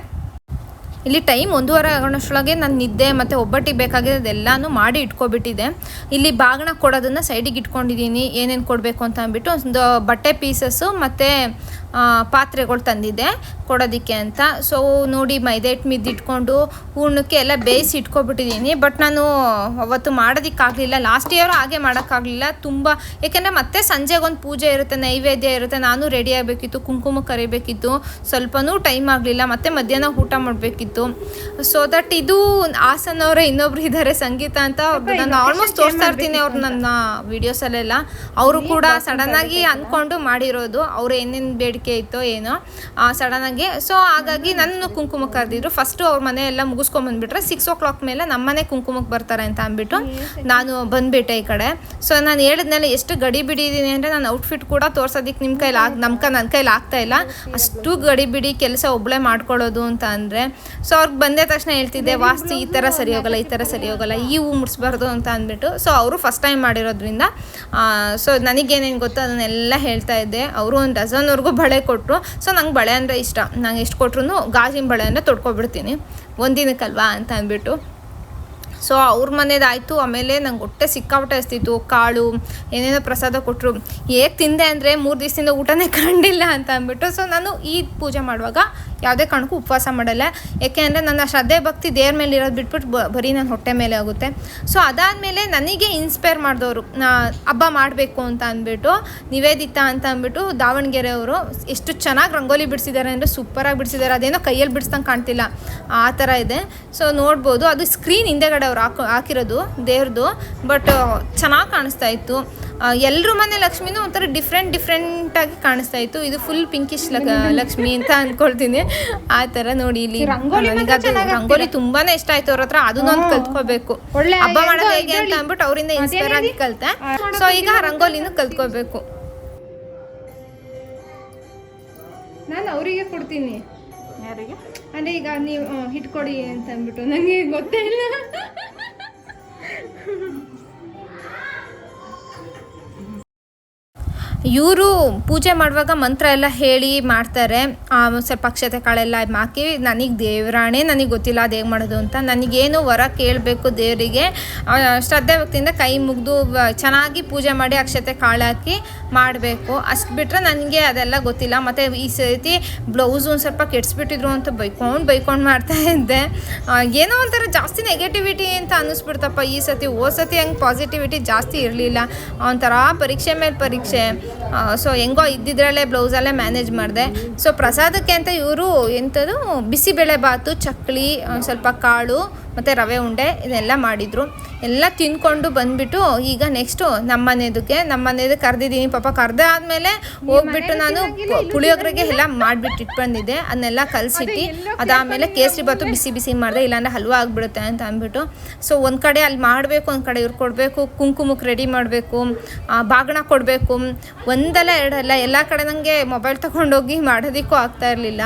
ಇಲ್ಲಿ ಟೈಮ್ 1:15 ಆಗೋಷ್ಟರೊಳಗೆ ನಾನು ನಿದ್ದೆ ಮತ್ತು ಒಬ್ಬಟ್ಟಿಗೆ ಬೇಕಾಗಿರೋದೆಲ್ಲನೂ ಮಾಡಿ ಇಟ್ಕೊಬಿಟ್ಟಿದ್ದೆ. ಇಲ್ಲಿ ಬಾಗಿನ ಕೊಡೋದನ್ನು ಸೈಡಿಗೆ ಇಟ್ಕೊಂಡಿದ್ದೀನಿ, ಏನೇನು ಕೊಡಬೇಕು ಅಂತ ಅಂದ್ಬಿಟ್ಟು. ಒಂದು ಬಟ್ಟೆ ಪೀಸಸ್ಸು ಮತ್ತು ಪಾತ್ರೆಗಳು ತಂದಿದ್ದೆ ಕೊಡೋದಕ್ಕೆ ಅಂತ. ಸೊ ನೋಡಿ ಮೈದಾ ಹಿಟ್ಟು ಮಿದ್ದಿಟ್ಕೊಂಡು ಹೂರ್ಣಕ್ಕೆ ಎಲ್ಲ ಬೇಯಿಸಿ ಇಟ್ಕೊಬಿಟ್ಟಿದ್ದೀನಿ. ಬಟ್ ನಾನು ಅವತ್ತು ಮಾಡೋದಕ್ಕಾಗಲಿಲ್ಲ, ಲಾಸ್ಟ್ ಇಯರು ಹಾಗೆ ಮಾಡೋಕ್ಕಾಗಲಿಲ್ಲ ತುಂಬ. ಏಕೆಂದರೆ ಮತ್ತೆ ಸಂಜೆಗೆ ಒಂದು ಪೂಜೆ ಇರುತ್ತೆ, ನೈವೇದ್ಯ ಇರುತ್ತೆ, ನಾನು ರೆಡಿ ಆಗಬೇಕಿತ್ತು, ಕುಂಕುಮ ಕರಿಬೇಕಿತ್ತು, ಸ್ವಲ್ಪನೂ ಟೈಮ್ ಆಗಲಿಲ್ಲ. ಮತ್ತು ಮಧ್ಯಾಹ್ನ ಊಟ ಮಾಡಬೇಕಿತ್ತು. ಸೊ ದಟ್ ಇದು ಹಾಸನವರೇ ಇನ್ನೊಬ್ರು ಇದ್ದಾರೆ ಸಂಗೀತ ಅಂತ, ನಾನು ಆಲ್ಮೋಸ್ಟ್ ತೋರಿಸ್ತಾ ಇರ್ತೀನಿ ಅವ್ರು ನನ್ನ ವೀಡಿಯೋಸಲ್ಲೆಲ್ಲ. ಅವರು ಕೂಡ ಸಡನ್ನಾಗಿ ಅಂದ್ಕೊಂಡು ಮಾಡಿರೋದು, ಅವ್ರು ಏನೇನು ಬೇಡಿಕೆ ಇತ್ತೋ ಏನೋ ಸಡನ್ನಾಗಿ. ಸೊ ಹಾಗಾಗಿ ನನ್ನ ಕುಂಕುಮ ಕರೆದಿದ್ರು. ಫಸ್ಟು ಅವ್ರ ಮನೆ ಎಲ್ಲ ಮುಗಿಸ್ಕೊಂಬಂದ್ಬಿಟ್ರೆ 6 o'clock ಮೇಲೆ ನಮ್ಮನೆ ಕುಂಕುಮಕ್ಕೆ ಬರ್ತಾರೆ ಅಂತ ಅಂದ್ಬಿಟ್ಟು ನಾನು ಬಂದುಬಿಟ್ಟೆ ಈ ಕಡೆ. ಸೊ ನಾನು ಹೇಳಿದ್ಮೇಲೆ ಎಷ್ಟು ಗಡಿ ಬಿಡಿದ್ದೀನಿ ಅಂದರೆ ನಾನು ಔಟ್ಫಿಟ್ ಕೂಡ ತೋರ್ಸೋದಕ್ಕೆ ನನ್ನ ಕೈಲಿ ಆಗ್ತಾಯಿಲ್ಲ, ಅಷ್ಟು ಗಡಿ ಬಿಡಿ ಕೆಲಸ ಒಬ್ಬಳೇ ಮಾಡ್ಕೊಳ್ಳೋದು ಅಂತ ಅಂದರೆ. ಸೊ ಅವ್ರಿಗೆ ಬಂದ ತಕ್ಷಣ ಹೇಳ್ತಿದ್ದೆ, ವಾಸ್ತು ಈ ಥರ ಸರಿ ಹೋಗಲ್ಲ, ಈ ಥರ ಸರಿ ಹೋಗಲ್ಲ, ಈ ಹೂ ಮುಡಿಸ್ಬಾರ್ದು ಅಂತ ಅಂದ್ಬಿಟ್ಟು. ಸೊ ಅವರು ಫಸ್ಟ್ ಟೈಮ್ ಮಾಡಿರೋದ್ರಿಂದ ಸೊ ನನಗೇನೇನು ಗೊತ್ತೋ ಅದನ್ನೆಲ್ಲ ಹೇಳ್ತಾ ಇದ್ದೆ. ಅವರು ಒಂದು ಡಜನ್ವರೆಗೂ ಬಳೆ ಕೊಟ್ಟರು. ಸೊ ನಂಗೆ ಬಳೆ ಅಂದರೆ ಇಷ್ಟ, ನಂಗೆ ಎಷ್ಟು ಕೊಟ್ರು ಗಾಜಿನ ಬಳೆ ಅಂದರೆ ತೊಡ್ಕೊಬಿಡ್ತೀನಿ ಒಂದಿನಕ್ಕಲ್ವಾ ಅಂತ ಅಂದ್ಬಿಟ್ಟು. ಸೊ ಅವ್ರ ಮನೇದಾಯಿತು. ಆಮೇಲೆ ನಂಗೆ ಹೊಟ್ಟೆ ಸಿಕ್ಕಾಪಟ್ಟೆ ಹಸ್ತಿತ್ತು, ಕಾಳು ಏನೇನೋ ಪ್ರಸಾದ ಕೊಟ್ಟರು. ಹೇಗೆ ತಿಂದೆ ಅಂದರೆ 3 ದಿವಸದಿಂದ ಊಟನೇ ಕಂಡಿಲ್ಲ ಅಂತ ಅಂದ್ಬಿಟ್ಟು. ಸೊ ನಾನು ಈ ಪೂಜೆ ಮಾಡುವಾಗ ಯಾವುದೇ ಕಾರಣಕ್ಕೂ ಉಪವಾಸ ಮಾಡಲ್ಲ. ಏಕೆ ಅಂದರೆ ನನ್ನ ಶ್ರದ್ಧೆ ಭಕ್ತಿ ದೇವ್ರ ಮೇಲೆ ಇರೋದು ಬಿಟ್ಬಿಟ್ಟು ಬರೀ ನನ್ನ ಹೊಟ್ಟೆ ಮೇಲೆ ಆಗುತ್ತೆ. ಸೊ ಅದಾದಮೇಲೆ ನನಗೆ ಇನ್ಸ್ಪೈರ್ ಮಾಡಿದವರು ಹಬ್ಬ ಮಾಡಬೇಕು ಅಂತ ಅಂದ್ಬಿಟ್ಟು ನಿವೇದಿತಾ ಅಂತ ಅಂದ್ಬಿಟ್ಟು ದಾವಣಗೆರೆ ಅವರು ಎಷ್ಟು ಚೆನ್ನಾಗಿ ರಂಗೋಲಿ ಬಿಡಿಸಿದ್ದಾರೆ ಅಂದರೆ ಸೂಪರಾಗಿ ಬಿಡಿಸಿದ್ದಾರೆ. ಅದೇನೋ ಕೈಯಲ್ಲಿ ಬಿಡಿಸ್ದಂಗೆ ಕಾಣ್ತಿಲ್ಲ, ಆ ಥರ ಇದೆ. ಸೊ ನೋಡ್ಬೋದು, ಅದು ಸ್ಕ್ರೀನ್ ಹಿಂದೆಗಡೆ ಅವ್ರು ಹಾಕಿರೋದು ದೇವ್ರದ್ದು. ಬಟ್ ಚೆನ್ನಾಗಿ ಕಾಣಿಸ್ತಾ ಇತ್ತು. ಎಲ್ಲರ ಮನೆ ಲಕ್ಷ್ಮಿನೂ ಒಂಥರ ಡಿಫ್ರೆಂಟಾಗಿ ಕಾಣಿಸ್ತಾ ಇತ್ತು. ಇದು ಫುಲ್ ಪಿಂಕಿಶ್ ಲಕ್ಷ್ಮಿ ಅಂತ ಅಂದ್ಕೊಳ್ತೀನಿ. ಆ ಥರ ನೋಡಿ ಇಲ್ಲಿ ರಂಗೋಲಿ ತುಂಬಾನೇ ಇಷ್ಟ ಆಯ್ತು ಅವ್ರ ಹತ್ರ. ಅದನ್ನೊಂದು ಕಲ್ತ್ಕೋಬೇಕು, ಹಬ್ಬ ಮಾಡೋದು ಹೇಗೆ ಅಂತ ಅಂದ್ಬಿಟ್ಟು ಅವರಿಂದ ಇನ್ಸ್ಪೈರ್ ಆಗಿ ಕಲಿತೆ. ಸೊ ಈಗ ರಂಗೋಲಿನೂ ಕಲ್ತ್ಕೋಬೇಕು. ನಾನು ಅವರಿಗೆ ಕೊಡ್ತೀನಿ, ಯಾರಿಗೆ ಅಂದರೆ ಈಗ ನೀವು ಇಟ್ಕೊಡಿ ಅಂತ ಅಂದ್ಬಿಟ್ಟು. ನನಗೆ ಗೊತ್ತೇ ಇಲ್ಲ. ಇವರು ಪೂಜೆ ಮಾಡುವಾಗ ಮಂತ್ರ ಎಲ್ಲ ಹೇಳಿ ಮಾಡ್ತಾರೆ. ಸ್ವಲ್ಪ ಅಕ್ಷತೆ ಕಾಳೆಲ್ಲ ಹಾಕಿ ನನಗೆ ದೇವರಾಣೆ ನನಗೆ ಗೊತ್ತಿಲ್ಲ ಅದು ಹೇಗೆ ಮಾಡೋದು ಅಂತ. ನನಗೇನು ವರ ಕೇಳಬೇಕು ದೇವರಿಗೆ, ಶ್ರದ್ಧೆ ಭಕ್ತಿಯಿಂದ ಕೈ ಮುಗಿದು ಚೆನ್ನಾಗಿ ಪೂಜೆ ಮಾಡಿ ಅಕ್ಷತೆ ಕಾಳು ಹಾಕಿ ಮಾಡಬೇಕು. ಅಷ್ಟು ಬಿಟ್ಟರೆ ನನಗೆ ಅದೆಲ್ಲ ಗೊತ್ತಿಲ್ಲ. ಮತ್ತು ಈ ಸತಿ ಬ್ಲೌಸು ಒಂದು ಸ್ವಲ್ಪ ಕೆಡಿಸ್ಬಿಟ್ಟಿದ್ರು ಅಂತ ಬೈಕೊಂಡು ಮಾಡ್ತಾ ಇದ್ದೆ. ಏನೋ ಒಂಥರ ಜಾಸ್ತಿ ನೆಗೆಟಿವಿಟಿ ಅಂತ ಅನ್ನಿಸ್ಬಿಡ್ತಪ್ಪ ಈ ಸತಿ. ಸತಿ ಹಂಗೆ ಪಾಸಿಟಿವಿಟಿ ಜಾಸ್ತಿ ಇರಲಿಲ್ಲ, ಒಂಥರ ಪರೀಕ್ಷೆ ಮೇಲೆ ಪರೀಕ್ಷೆ. ಸೊ ಹೆಂಗೋ ಇದ್ದಿದ್ರಲ್ಲೇ ಬ್ಲೌಸಲ್ಲೇ ಮ್ಯಾನೇಜ್ ಮಾಡಿದೆ. ಸೊ ಪ್ರಸಾದಕ್ಕೆ ಅಂತ ಇವರು ಎಂಥದ್ದು ಬಿಸಿಬೇಳೆ ಬಾತು, ಚಕ್ಲಿ, ಸ್ವಲ್ಪ ಕಾಳು ಮತ್ತು ರವೆ ಉಂಡೆ ಇದೆಲ್ಲ ಮಾಡಿದರು. ಎಲ್ಲ ತಿಂದ್ಕೊಂಡು ಬಂದುಬಿಟ್ಟು ಈಗ ನೆಕ್ಸ್ಟು ನಮ್ಮ ಮನೆಯದಕ್ಕೆ ಕರೆದಿದ್ದೀನಿ. ಪಾಪ ಕರೆದೇ ಆದಮೇಲೆ ಹೋಗ್ಬಿಟ್ಟು ನಾನು ಪುಳಿಯೋಗರೆಗೆ ಎಲ್ಲ ಮಾಡಿಬಿಟ್ಟು ಇಟ್ಬಂದಿದ್ದೆ. ಅದನ್ನೆಲ್ಲ ಕಲಸಿಟ್ಟು ಅದಾದಮೇಲೆ ಕೇಸರಿ ಬಾತು ಬಿಸಿ ಮಾಡಿದೆ, ಇಲ್ಲಾಂದರೆ ಹಲ್ವಾ ಆಗಿಬಿಡುತ್ತೆ ಅಂತ ಅಂದ್ಬಿಟ್ಟು. ಸೊ ಒಂದು ಕಡೆ ಅಲ್ಲಿ ಮಾಡಬೇಕು, ಒಂದು ಕಡೆ ಇವ್ರು ಕೊಡಬೇಕು, ಕುಂಕುಮಕ್ಕೆ ರೆಡಿ ಮಾಡಬೇಕು, ಬಾಗಿಣ ಕೊಡಬೇಕು. ಒಂದಲ್ಲ ಎರಡಲ್ಲ, ಎಲ್ಲ ಕಡೆ ನನಗೆ ಮೊಬೈಲ್ ತೊಗೊಂಡೋಗಿ ಮಾಡೋದಕ್ಕೂ ಆಗ್ತಾ ಇರಲಿಲ್ಲ.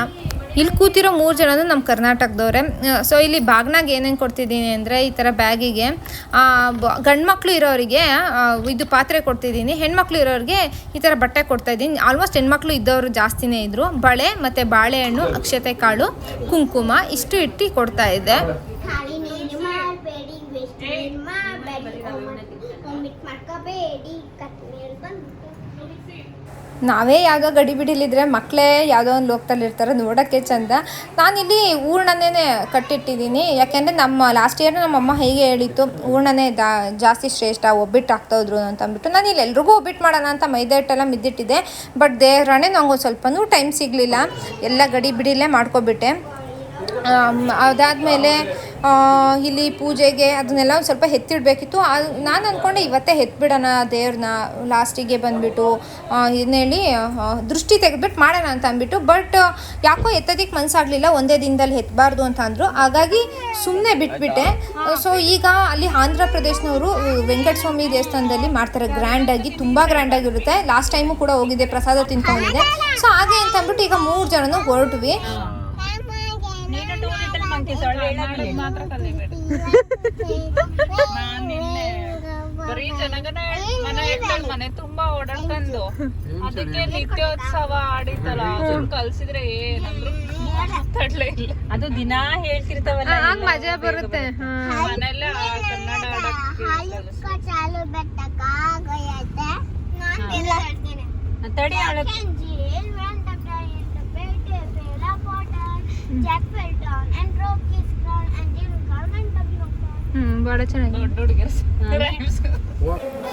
ಇಲ್ಲಿ ಕೂತಿರೋ 3 ಜನನು ನಮ್ಮ ಕರ್ನಾಟಕದವ್ರೆ. ಸೊ ಇಲ್ಲಿ ಬಾಗ್ನಾಗ ಏನೇನು ಕೊಡ್ತಿದ್ದೀನಿ ಅಂದರೆ ಈ ಥರ ಬ್ಯಾಗಿಗೆ ಗಂಡು ಮಕ್ಕಳು ಇರೋರಿಗೆ ಇದು ಪಾತ್ರೆ ಕೊಡ್ತಿದ್ದೀನಿ, ಹೆಣ್ಮಕ್ಳು ಇರೋರಿಗೆ ಈ ಥರ ಬಟ್ಟೆ ಕೊಡ್ತಾಯಿದ್ದೀನಿ. ಆಲ್ಮೋಸ್ಟ್ ಹೆಣ್ಮಕ್ಳು ಇದ್ದವರು ಜಾಸ್ತಿನೇ ಇದ್ದರು. ಬಳೆ ಮತ್ತು ಬಾಳೆಹಣ್ಣು, ಅಕ್ಷತೆ ಕಾಳು, ಕುಂಕುಮ ಇಷ್ಟು ಇಟ್ಟು ಕೊಡ್ತಾಯಿದ್ದೆ. ನಾವೇ ಯಾವಾಗ ಗಡಿ ಬಿಡಿಲಿದ್ರೆ ಮಕ್ಕಳೇ ಯಾವುದೋ ಒಂದು ಲೋಕದಲ್ಲಿ ಇರ್ತಾರೆ, ನೋಡೋಕ್ಕೆ ಚಂದ. ನಾನಿಲ್ಲಿ ಹೂರ್ಣನೇ ಕಟ್ಟಿಟ್ಟಿದ್ದೀನಿ. ಯಾಕೆಂದರೆ ನಮ್ಮ ಲಾಸ್ಟ್ ಇಯರ್ ನಮ್ಮಮ್ಮ ಹೇಗೆ ಹೇಳಿತ್ತು, ಹೂರ್ಣನೇ ಜಾಸ್ತಿ ಶ್ರೇಷ್ಠ, ಒಬ್ಬಿಟ್ಟು ಹಾಕ್ತಾಯಿದ್ರು ಅಂತ ಅಂದ್ಬಿಟ್ಟು ನಾನು ಇಲ್ಲಿ ಎಲ್ರಿಗೂ ಒಬ್ಬಿಟ್ಟು ಮಾಡೋಣ ಅಂತ ಮೈದಾ ಹಿಟ್ಟೆಲ್ಲ ಮಿದ್ದಿಟ್ಟಿದ್ದೆ. ಬಟ್ ದೇವರಾಣೆ ನಂಗೊಂದು ಸ್ವಲ್ಪನೂ ಟೈಮ್ ಸಿಗಲಿಲ್ಲ, ಎಲ್ಲ ಗಡಿ ಬಿಡಿಲೇ ಮಾಡ್ಕೊಬಿಟ್ಟೆ. ಅದಾದಮೇಲೆ ಇಲ್ಲಿ ಪೂಜೆಗೆ ಅದನ್ನೆಲ್ಲ ಒಂದು ಸ್ವಲ್ಪ ಎತ್ತಿಡಬೇಕಿತ್ತು. ನಾನು ಅಂದ್ಕೊಂಡೆ ಇವತ್ತೇ ಎತ್ಬಿಡೋಣ ದೇವ್ರನ್ನ, ಲಾಸ್ಟಿಗೆ ಬಂದುಬಿಟ್ಟು ಇದನ್ನೇಳಿ ದೃಷ್ಟಿ ತೆಗೆದ್ಬಿಟ್ಟು ಮಾಡೋಣ ಅಂತ ಅಂದ್ಬಿಟ್ಟು. ಬಟ್ ಯಾಕೋ ಎತ್ತೋದಕ್ಕೆ ಮನಸ್ಸಾಗಲಿಲ್ಲ, ಒಂದೇ ದಿನದಲ್ಲಿ ಎತ್ತಬಾರ್ದು ಅಂತ ಅಂದರು. ಹಾಗಾಗಿ ಸುಮ್ಮನೆ ಬಿಟ್ಬಿಟ್ಟೆ. ಸೊ ಈಗ ಅಲ್ಲಿ ಆಂಧ್ರ ಪ್ರದೇಶನವರು ವೆಂಕಟ ಸ್ವಾಮಿ ದೇವಸ್ಥಾನದಲ್ಲಿ ಮಾಡ್ತಾರೆ ಗ್ರ್ಯಾಂಡಾಗಿ, ತುಂಬ ಗ್ರ್ಯಾಂಡಾಗಿರುತ್ತೆ. ಲಾಸ್ಟ್ ಟೈಮು ಕೂಡ ಹೋಗಿದ್ದೆ, ಪ್ರಸಾದ ತಿನ್ಕೊಂಡಿದ್ದೆ. ಸೊ ಹಾಗೆ ಅಂತ ಅಂದ್ಬಿಟ್ಟು ಈಗ 3 ಜನನು ಹೊರಟ್ವಿ. ಮಾತ್ರ ಕಲಿಬೇಡಿ. ನಾನ್ ನಿನ್ನೆ ಬರೀ ಜನಗನ ಮನೆ ತುಂಬಾ ಓಡಾಡ್ಕೊಂಡು ಅದಕ್ಕೆ ನಿತ್ಯೋತ್ಸವ ಆಡಿತ್ತಲ್ಲ ಅದನ್ನ ಕಲ್ಸಿದ್ರೆ ಏನಂದ್ರು ಮಾತಾಡ್ಲೇ ಇಲ್ಲ. ಅದು ದಿನಾ ಹೇಳ್ತಿರ್ತಾವಲ್ಲ ಮಜಾ ಬರುತ್ತೆ. ಮನೆಯಲ್ಲ ಕನ್ನಡ ತಡಿ ಭಾಳ ಚೆನ್ನಾಗಿ.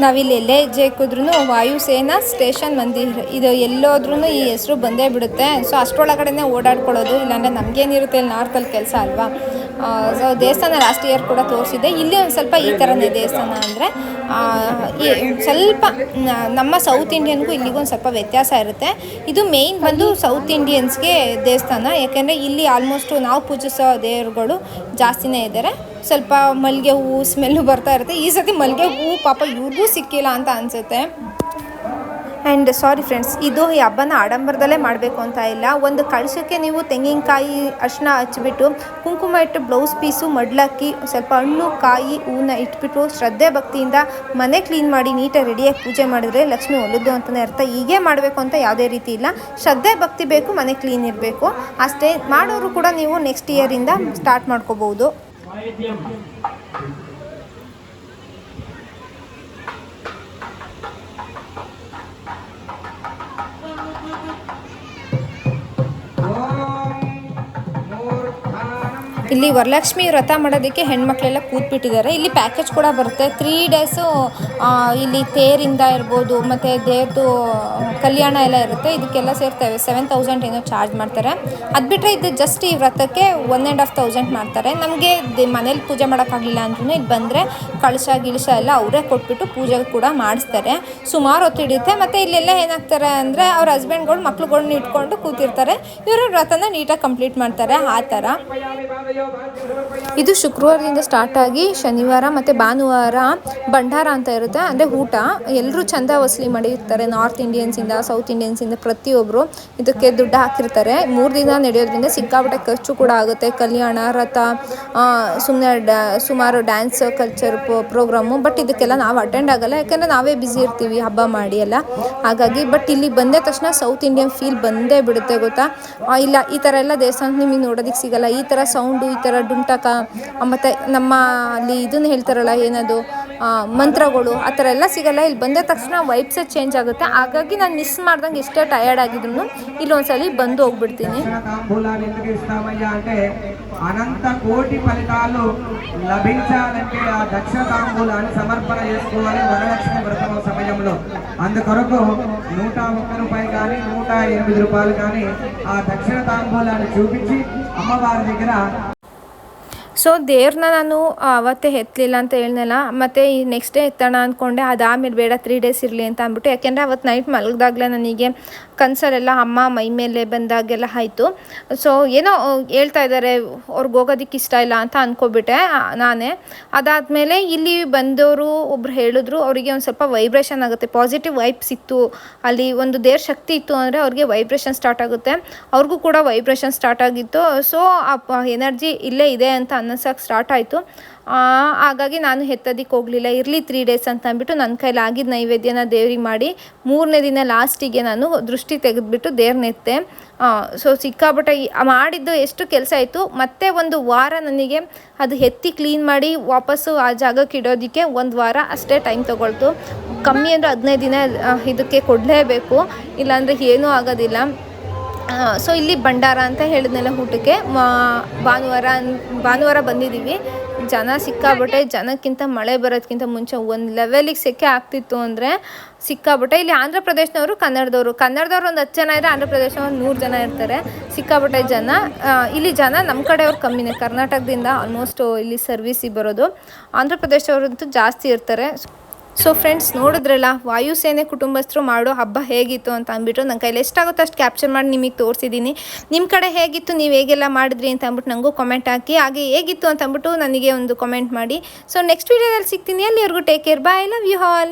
ನಾವಿಲ್ಲಿ ಎಲ್ಲೇ ಹೆಜ್ಜೆ ಇಕ್ಕಿದ್ರೂ ವಾಯುಸೇನಾ ಸ್ಟೇಷನ್ ಮಂದಿರ್ ಇದು ಎಲ್ಲೋದ್ರೂ ಈ ಹೆಸರು ಬಂದೇ ಬಿಡುತ್ತೆ. ಸೊ ಅಷ್ಟರೊಳಗಡೆ ಓಡಾಡ್ಕೊಳ್ಳೋದು, ಇಲ್ಲಾಂದರೆ ನಮಗೇನಿರುತ್ತೆ ಇಲ್ಲಿ ನಾರ್ತಲ್ಲಿ ಕೆಲಸ ಅಲ್ವಾ. ಸೊ ದೇವಸ್ಥಾನ ಲಾಸ್ಟ್ ಇಯರ್ ಕೂಡ ತೋರಿಸಿದ್ದೆ. ಇಲ್ಲಿ ಒಂದು ಸ್ವಲ್ಪ ಈ ಥರನೇ ದೇವಸ್ಥಾನ ಅಂದರೆ ಸ್ವಲ್ಪ ನಮ್ಮ ಸೌತ್ ಇಂಡಿಯನ್ಗೂ ಇಲ್ಲಿಗೂ ಒಂದು ಸ್ವಲ್ಪ ವ್ಯತ್ಯಾಸ ಇರುತ್ತೆ. ಇದು ಮೇಯ್ನ್ ಬಂದು ಸೌತ್ ಇಂಡಿಯನ್ಸ್ಗೆ ದೇವಸ್ಥಾನ, ಯಾಕೆಂದರೆ ಇಲ್ಲಿ ಆಲ್ಮೋಸ್ಟು ನಾವು ಪೂಜಿಸೋ ದೇವರುಗಳು ಜಾಸ್ತಿನೇ ಇದ್ದಾರೆ. ಸ್ವಲ್ಪ ಮಲ್ಲಿಗೆ ಹೂವು ಸ್ಮೆಲ್ಲು ಬರ್ತಾ ಇರುತ್ತೆ. ಈ ಸತಿ ಮಲ್ಲಿಗೆ ಹೂವು ಪಾಪ ಇವ್ರಿಗೂ ಸಿಕ್ಕಿಲ್ಲ ಅಂತ ಅನಿಸುತ್ತೆ. ಆ್ಯಂಡ್ ಸಾರಿ ಫ್ರೆಂಡ್ಸ್, ಇದು ಈ ಹಬ್ಬನ ಆಡಂಬರದಲ್ಲೇ ಮಾಡಬೇಕು ಅಂತ ಇಲ್ಲ. ಒಂದು ಕಳಶಕ್ಕೆ ನೀವು ತೆಂಗಿನಕಾಯಿ ಅರಿಶಿನ ಹಚ್ಬಿಟ್ಟು ಕುಂಕುಮ ಇಟ್ಟು ಬ್ಲೌಸ್ ಪೀಸು ಮಡ್ಲಾಕಿ ಸ್ವಲ್ಪ ಹಣ್ಣು ಕಾಯಿ ಹೂವನ್ನ ಇಟ್ಬಿಟ್ಟು ಶ್ರದ್ಧೆ ಭಕ್ತಿಯಿಂದ ಮನೆ ಕ್ಲೀನ್ ಮಾಡಿ ನೀಟಾಗಿ ರೆಡಿಯಾಗಿ ಪೂಜೆ ಮಾಡಿದ್ರೆ ಲಕ್ಷ್ಮಿ ಒಲಿದ್ದು ಅಂತಲೇ ಅರ್ಥ. ಹೀಗೆ ಮಾಡಬೇಕು ಅಂತ ಯಾವುದೇ ರೀತಿ ಇಲ್ಲ. ಶ್ರದ್ಧೆ ಭಕ್ತಿ ಬೇಕು, ಮನೆ ಕ್ಲೀನ್ ಇರಬೇಕು ಅಷ್ಟೇ. ಮಾಡೋರು ಕೂಡ ನೀವು ನೆಕ್ಸ್ಟ್ ಇಯರಿಂದ ಸ್ಟಾರ್ಟ್ ಮಾಡ್ಕೋಬಹುದು. ಇಲ್ಲಿ ವರಲಕ್ಷ್ಮಿ ವ್ರತ ಮಾಡೋದಕ್ಕೆ ಹೆಣ್ಮಕ್ಳೆಲ್ಲ ಕೂತ್ಬಿಟ್ಟಿದ್ದಾರೆ. ಇಲ್ಲಿ ಪ್ಯಾಕೇಜ್ ಕೂಡ ಬರುತ್ತೆ. 3 ಡೇಸು ಇಲ್ಲಿ ತೇರಿಂದ ಇರ್ಬೋದು ಮತ್ತು ದೇವ್ರದ್ದು ಕಲ್ಯಾಣ ಎಲ್ಲ ಇರುತ್ತೆ. ಇದಕ್ಕೆಲ್ಲ ಸೇರ್ತೇವೆ 7000 ಏನೋ ಚಾರ್ಜ್ ಮಾಡ್ತಾರೆ. ಅದು ಬಿಟ್ಟರೆ ಇದು ಜಸ್ಟ್ ಈ ವ್ರತಕ್ಕೆ 1,500 ಮಾಡ್ತಾರೆ. ನಮಗೆ ಮನೇಲಿ ಪೂಜೆ ಮಾಡೋಕ್ಕಾಗಲಿಲ್ಲ ಅಂದ್ರೂ ಇಲ್ಲಿ ಬಂದರೆ ಕಳಶ ಗಿಳಶ ಎಲ್ಲ ಅವರೇ ಕೊಟ್ಬಿಟ್ಟು ಪೂಜೆ ಕೂಡ ಮಾಡಿಸ್ತಾರೆ. ಸುಮಾರು ಹೊತ್ತು ಹಿಡಿಯುತ್ತೆ. ಮತ್ತು ಇಲ್ಲೆಲ್ಲ ಏನಾಗ್ತಾರೆ ಅಂದರೆ ಅವ್ರ ಹಸ್ಬೆಂಡ್ಗಳು ಮಕ್ಳುಗಳ್ನ ಇಟ್ಕೊಂಡು ಕೂತಿರ್ತಾರೆ. ಇವರು ವ್ರತನ ನೀಟಾಗಿ ಕಂಪ್ಲೀಟ್ ಮಾಡ್ತಾರೆ. ಆ ಥರ ಇದು ಶುಕ್ರವಾರದಿಂದ ಸ್ಟಾರ್ಟ್ ಆಗಿ ಶನಿವಾರ ಮತ್ತು ಭಾನುವಾರ ಭಂಡಾರ ಅಂತ ಇರುತ್ತೆ. ಅಂದರೆ ಊಟ ಎಲ್ಲರೂ ಚಂದ ವಸೂಲಿ ಮಾಡಿರ್ತಾರೆ. ನಾರ್ತ್ ಇಂಡಿಯನ್ಸಿಂದ ಸೌತ್ ಇಂಡಿಯನ್ಸಿಂದ ಪ್ರತಿಯೊಬ್ಬರು ಇದಕ್ಕೆ ದುಡ್ಡು ಹಾಕಿರ್ತಾರೆ. 3 ದಿನ ನಡೆಯೋದ್ರಿಂದ ಸಿಕ್ಕಾಪಟ್ಟೆ ಖರ್ಚು ಕೂಡ ಆಗುತ್ತೆ. ಕಲ್ಯಾಣ ರಥ ಸುಮಾರು ಡ್ಯಾನ್ಸ್ ಕಲ್ಚರ್ ಪ್ರೋಗ್ರಾಮು. ಬಟ್ ಇದಕ್ಕೆಲ್ಲ ನಾವು ಅಟೆಂಡ್ ಆಗಲ್ಲ, ಯಾಕೆಂದರೆ ನಾವೇ ಬ್ಯುಸಿ ಇರ್ತೀವಿ ಹಬ್ಬ ಮಾಡಿ ಎಲ್ಲ. ಹಾಗಾಗಿ ಬಟ್ ಇಲ್ಲಿ ಬಂದ ತಕ್ಷಣ ಸೌತ್ ಇಂಡಿಯನ್ ಫೀಲ್ ಬಂದೇ ಬಿಡುತ್ತೆ ಗೊತ್ತಾ. ಇಲ್ಲ ಈ ಥರ ಎಲ್ಲ ದೇವಸ್ಥಾನ ನಿಮಗೆ ನೋಡೋದಕ್ಕೆ ಸಿಗಲ್ಲ. ಈ ಥರ ಸೌಂಡು, ಈ ಥರ ಡುಂಟಕ ಮತ್ತು ನಮ್ಮ ಅಲ್ಲಿ ಇದನ್ನು ಹೇಳ್ತಾರಲ್ಲ ಏನದು ಮಂತ್ರಗಳು, ಆ ಥರ ಎಲ್ಲ ಸಿಗಲ್ಲ. ಇಲ್ಲಿ ಬಂದ ತಕ್ಷಣ ವೈಬ್ಸೇ ಚೇಂಜ್ ಆಗುತ್ತೆ. ಹಾಗಾಗಿ ನಾನು ಮಿಸ್ ಮಾಡ್ದಂಗೆ ಎಷ್ಟೇ ಟಯರ್ಡ್ ಆಗಿದ್ರು ಇಲ್ಲೊಂದ್ಸಲಿ ಬಂದು ಹೋಗ್ಬಿಡ್ತೀನಿ. అంటే అనంత కోటి ఫలితాలు లభించాలంటే ఆ దక్ష తాంబూలాన్ని సమర్పణ చేసుకోవాలి వరలక్ష్మి వ్రతం సమయంలో. అందుకొరకు 101 రూపాయలు కానీ 108 రూపాయలు కానీ ఆ దక్షిణ తాంబూలాన్ని చూపించి అమ్మవారి దగ్గర. ಸೊ ದೇವ್ರನ್ನ ನಾನು ಅವತ್ತೇ ಎತ್ತಲಿಲ್ಲ ಅಂತ ಹೇಳಿದ್ನಲ್ಲ, ಮತ್ತು ಈ ನೆಕ್ಸ್ಟ್ ಡೇ ಎತ್ತೋಣ ಅಂದ್ಕೊಂಡೆ. ಅದಾದಮೇಲೆ ಬೇಡ 3 ಡೇಸ್ ಇರಲಿ ಅಂತ ಅಂದ್ಬಿಟ್ಟು, ಯಾಕೆಂದರೆ ಅವತ್ತು ನೈಟ್ ಮಲಗಿದಾಗಲೇ ನನಗೆ ಕನಸಲ್ಲೆಲ್ಲ ಅಮ್ಮ ಮೈ ಮೇಲೆ ಬಂದಾಗೆಲ್ಲ ಆಯಿತು. ಸೊ ಏನೋ ಹೇಳ್ತಾ ಇದ್ದಾರೆ ಅವ್ರಿಗೆ ಹೋಗೋದಕ್ಕೆ ಇಷ್ಟ ಇಲ್ಲ ಅಂತ ಅಂದ್ಕೊಬಿಟ್ಟೆ ನಾನೇ. ಅದಾದಮೇಲೆ ಇಲ್ಲಿ ಬಂದವರು ಒಬ್ರು ಹೇಳಿದ್ರು ಅವರಿಗೆ ಒಂದು ಸ್ವಲ್ಪ ವೈಬ್ರೇಷನ್ ಆಗುತ್ತೆ, ಪಾಸಿಟಿವ್ ವೈಬ್ಸ್ ಇತ್ತು ಅಲ್ಲಿ, ಒಂದು ದೇವ್ರ ಶಕ್ತಿ ಇತ್ತು ಅಂದರೆ ಅವ್ರಿಗೆ ವೈಬ್ರೇಷನ್ ಸ್ಟಾರ್ಟ್ ಆಗುತ್ತೆ. ಅವ್ರಿಗೂ ಕೂಡ ವೈಬ್ರೇಷನ್ ಸ್ಟಾರ್ಟ್ ಆಗಿತ್ತು. ಸೊ ಆ ಎನರ್ಜಿ ಇಲ್ಲೇ ಇದೆ ಅಂತ ಅನ್ನಿಸೋಕೆ ಸ್ಟಾರ್ಟ್ ಆಯಿತು. ಹಾಗಾಗಿ ನಾನು ಎತ್ತೋದಕ್ಕೆ ಹೋಗಲಿಲ್ಲ. ಇರಲಿ 3 ಡೇಸ್ ಅಂತ ಅಂದ್ಬಿಟ್ಟು ನನ್ನ ಕೈಲಿ ಆಗಿದ್ದ ನೈವೇದ್ಯನ ದೇವ್ರಿಗೆ ಮಾಡಿ 3ನೇ ದಿನ ಲಾಸ್ಟಿಗೆ ನಾನು ದೃಷ್ಟಿ ತೆಗೆದುಬಿಟ್ಟು ದೇವ್ರನ್ನೆತ್ತೆ. ಸೊ ಸಿಕ್ಕಾಪಟ್ಟೆ ಮಾಡಿದ್ದು ಎಷ್ಟು ಕೆಲಸ ಆಯಿತು. ಮತ್ತೆ 1 ವಾರ ನನಗೆ ಅದು ಎತ್ತಿ ಕ್ಲೀನ್ ಮಾಡಿ ವಾಪಸ್ಸು ಆ ಜಾಗಕ್ಕೆ ಇಡೋದಕ್ಕೆ 1 ವಾರ ಅಷ್ಟೇ ಟೈಮ್ ತೊಗೊಳ್ತು. ಕಮ್ಮಿ ಅಂದರೆ 15 ದಿನ ಇದಕ್ಕೆ ಕೊಡಲೇಬೇಕು, ಇಲ್ಲಾಂದರೆ ಏನೂ ಆಗೋದಿಲ್ಲ. ಸೊ ಇಲ್ಲಿ ಭಂಡಾರ ಅಂತ ಹೇಳಿದ್ನೆಲ್ಲ ಊಟಕ್ಕೆ ಭಾನುವಾರ ಬಂದಿದ್ದೀವಿ. ಜನ ಸಿಕ್ಕಾಬಿಟ್ಟೆ, ಜನಕ್ಕಿಂತ ಮಳೆ ಬರೋದಕ್ಕಿಂತ ಮುಂಚೆ ಒಂದು ಲೆವೆಲಿಗೆ ಸೆಕೆ ಆಗ್ತಿತ್ತು ಅಂದರೆ ಸಿಕ್ಕಾಬಿಟ್ಟೆ. ಇಲ್ಲಿ ಆಂಧ್ರ ಪ್ರದೇಶದವರು ಕನ್ನಡದವರು ಒಂದು 10 ಜನ ಇದ್ದರೆ, ಆಂಧ್ರ ಪ್ರದೇಶದವ್ರು 100 ಜನ ಇರ್ತಾರೆ. ಸಿಕ್ಕಾಬಿಟ್ಟೆ ಜನ. ಇಲ್ಲಿ ಜನ ನಮ್ಮ ಕಡೆಯವ್ರು ಕಮ್ಮಿನೇ, ಕರ್ನಾಟಕದಿಂದ ಆಲ್ಮೋಸ್ಟ್ ಇಲ್ಲಿ ಸರ್ವಿಸಿಗೆ ಬರೋದು. ಆಂಧ್ರ ಪ್ರದೇಶದವರಂತೂ ಜಾಸ್ತಿ ಇರ್ತಾರೆ. ಸೊ ಫ್ರೆಂಡ್ಸ್, ನೋಡಿದ್ರಲ್ಲ ವಾಯುಸೇನೆ ಕುಟುಂಬಸ್ಥರು ಮಾಡೋ ಹಬ್ಬ ಹೇಗಿತ್ತು ಅಂತ ಅಂದ್ಬಿಟ್ಟು ನನ್ನ ಕೈಲಿ ಎಷ್ಟಾಗುತ್ತೋ ಅಷ್ಟು ಕ್ಯಾಪ್ಚರ್ ಮಾಡಿ ನಿಮಗೆ ತೋರಿಸಿದ್ದೀನಿ. ನಿಮ್ಮ ಕಡೆ ಹೇಗಿತ್ತು, ನೀವು ಹೇಗೆಲ್ಲ ಮಾಡಿದ್ರಿ ಅಂತ ಅಂದ್ಬಿಟ್ಟು ನನಗೂ ಕಾಮೆಂಟ್ ಹಾಕಿ, ಹಾಗೆ ಹೇಗಿತ್ತು ಅಂತ ಅಂದ್ಬಿಟ್ಟು ನನಗೆ ಒಂದು ಕಾಮೆಂಟ್ ಮಾಡಿ. ಸೊ ನೆಕ್ಸ್ಟ್ ವೀಡಿಯೋದಲ್ಲಿ ಸಿಗ್ತೀನಿ. ಅಲ್ಲಿವರೆಗೂ take care, bye, love you all.